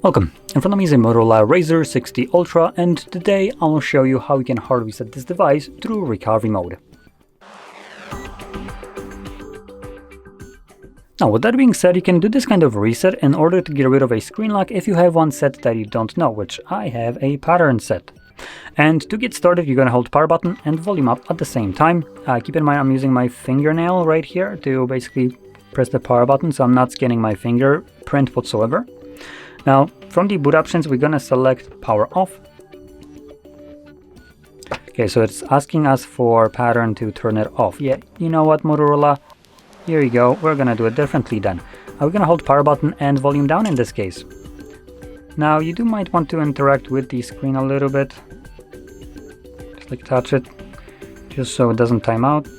Welcome, in front of me is a MOTOROLA Razr 60 Ultra, and today I'll show you how you can hard reset this device through recovery mode. Now, with that being said, you can do this kind of reset in order to get rid of a screen lock if you have one set that you don't know, which I have a pattern set. And to get started, you're going to hold power button and volume up at the same time. Keep in mind I'm using my fingernail right here to basically press the power button, so I'm not scanning my fingerprint whatsoever. Now, from the boot options, we're going to select power off. Okay, so it's asking us for pattern to turn it off. Yeah, you know what, Motorola? Here you go. We're going to do it differently then. We're going to hold power button and volume down in this case. Now, you might want to interact with the screen a little bit. Just like touch it, just so it doesn't time out.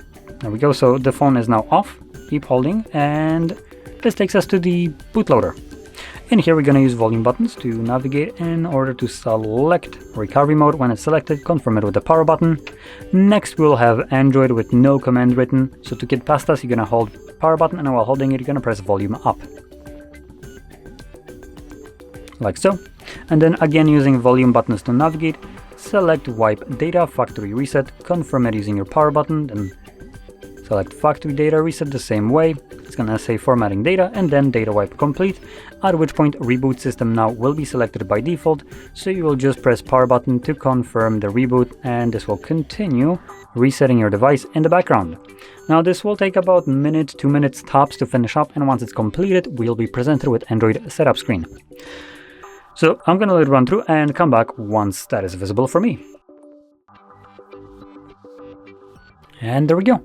There we go. So the phone is now off. Keep holding, and this takes us to the bootloader. And here we're going to use volume buttons to navigate in order to select recovery mode. When it's selected, confirm it with the power button. Next, we'll have Android with no command written. So to get past us, you're going to hold power button, and while holding it, you're going to press volume up. Like so. And then again, using volume buttons to navigate, select wipe data factory reset, confirm it using your power button, then select factory data reset the same way. It's going to say formatting data and then data wipe complete, at which point reboot system now will be selected by default, so you will just press power button to confirm the reboot, and this will continue resetting your device in the background. Now this will take about 2 minutes tops to finish up, and once it's completed, we'll be presented with Android setup screen. So I'm going to let it run through and come back once that is visible for me. And there we go.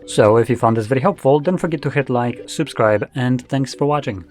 So if you found this very helpful, don't forget to hit like, subscribe, and thanks for watching.